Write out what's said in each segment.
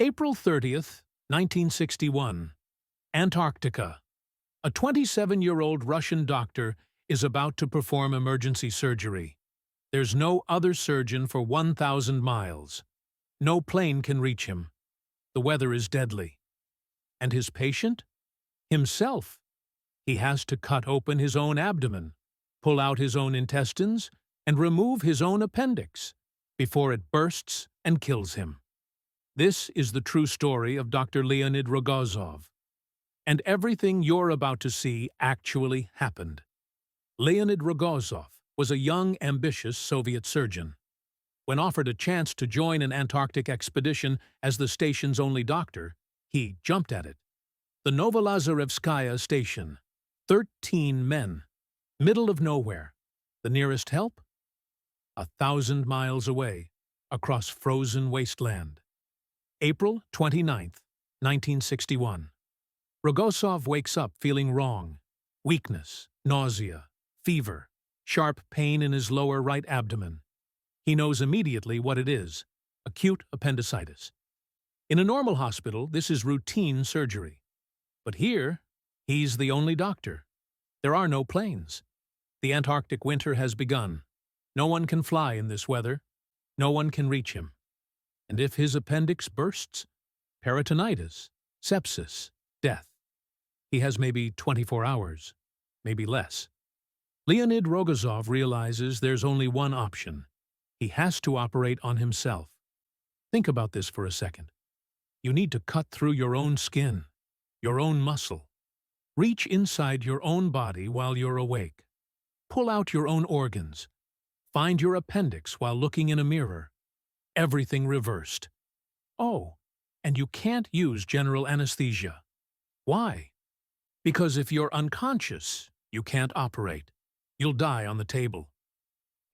April 30th, 1961. Antarctica. A 27-year-old Russian doctor is about to perform emergency surgery. There's no other surgeon for 1,000 miles. No plane can reach him. The weather is deadly. And his patient? Himself. He has to cut open his own abdomen, pull out his own intestines, and remove his own appendix before it bursts and kills him. This is the true story of Dr. Leonid Rogozov. And everything you're about to see actually happened. Leonid Rogozov was a young, ambitious Soviet surgeon. When offered a chance to join an Antarctic expedition as the station's only doctor, he jumped at it. The Novolazarevskaya station. 13 men. Middle of nowhere. The nearest help? 1,000 miles away, across frozen wasteland. April 29th, 1961. Rogozov wakes up feeling wrong. Weakness, nausea, fever, sharp pain in his lower right abdomen. He knows immediately what it is: acute appendicitis. In a normal hospital, this is routine surgery. But here, he's the only doctor. There are no planes. The Antarctic winter has begun. No one can fly in this weather. No one can reach him. And if his appendix bursts, peritonitis, sepsis, death. He has maybe 24 hours, maybe less. Leonid Rogozov realizes there's only one option. He has to operate on himself. Think about this for a second. You need to cut through your own skin, your own muscle. Reach inside your own body while you're awake. Pull out your own organs. Find your appendix while looking in a mirror. Everything reversed. Oh, and you can't use general anesthesia. Why? Because if you're unconscious, you can't operate. You'll die on the table.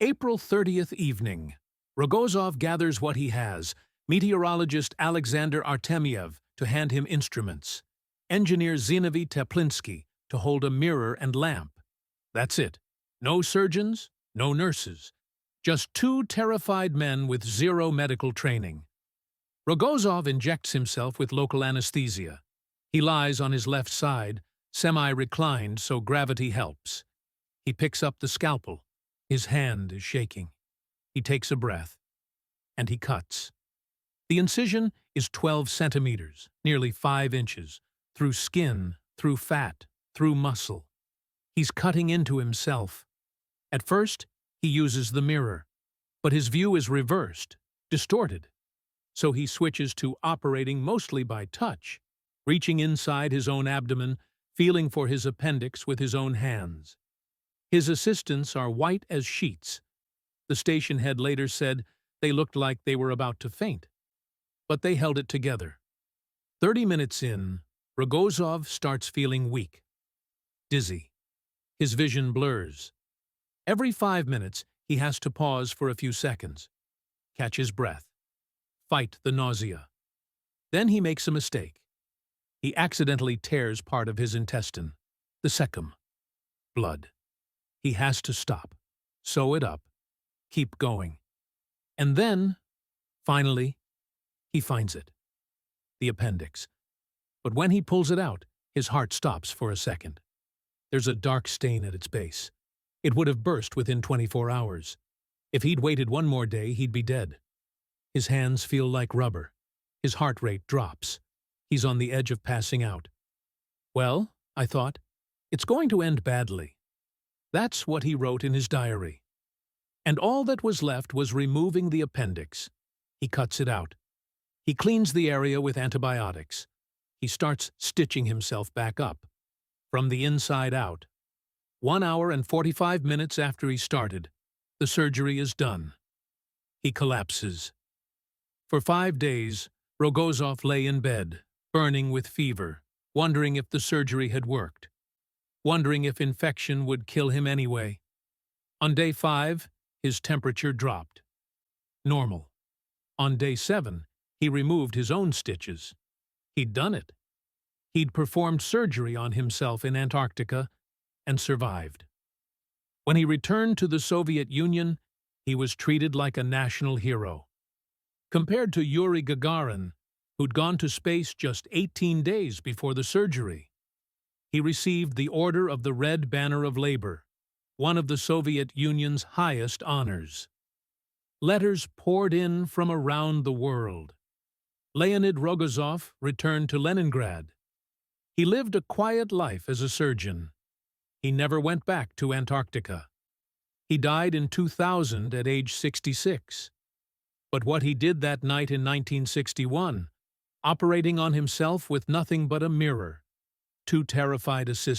April 30th evening. Rogozov gathers what he has: meteorologist Alexander Artemiev to hand him instruments, engineer Zinovy Teplinsky to hold a mirror and lamp. That's it. No surgeons, no nurses. Just two terrified men with zero medical training. Rogozov injects himself with local anesthesia. He lies on his left side, semi-reclined so gravity helps. He picks up the scalpel. His hand is shaking. He takes a breath. And he cuts. The incision is 12 centimeters, nearly 5 inches, through skin, through fat, through muscle. He's cutting into himself. At first, he uses the mirror, but his view is reversed, distorted. So he switches to operating mostly by touch, reaching inside his own abdomen, feeling for his appendix with his own hands. His assistants are white as sheets. The station head later said they looked like they were about to faint. But they held it together. 30 minutes in, Rogozov starts feeling weak, dizzy. His vision blurs. Every 5 minutes, he has to pause for a few seconds, catch his breath, fight the nausea. Then he makes a mistake. He accidentally tears part of his intestine, the cecum. Blood. He has to stop, sew it up, keep going. And then, finally, he finds it. The appendix. But when he pulls it out, his heart stops for a second. There's a dark stain at its base. It would have burst within 24 hours. If he'd waited one more day, he'd be dead. His hands feel like rubber. His heart rate drops. He's on the edge of passing out. Well, I thought, it's going to end badly. That's what he wrote in his diary. And all that was left was removing the appendix. He cuts it out. He cleans the area with antibiotics. He starts stitching himself back up, from the inside out. 1 hour and 45 minutes after he started, the surgery is done. He collapses. For 5 days, Rogozov lay in bed, burning with fever, wondering if the surgery had worked, wondering if infection would kill him anyway. On day 5, his temperature dropped. Normal. On day 7, he removed his own stitches. He'd done it. He'd performed surgery on himself in Antarctica and survived. When he returned to the Soviet Union, he was treated like a national hero. Compared to Yuri Gagarin, who'd gone to space just 18 days before the surgery. He received the Order of the Red Banner of Labor, one of the Soviet Union's highest honors. Letters poured in from around the world. Leonid Rogozov returned to Leningrad. He lived a quiet life as a surgeon. He never went back to Antarctica. He died in 2000 at age 66. But what he did that night in 1961, operating on himself with nothing but a mirror, two terrified assistants,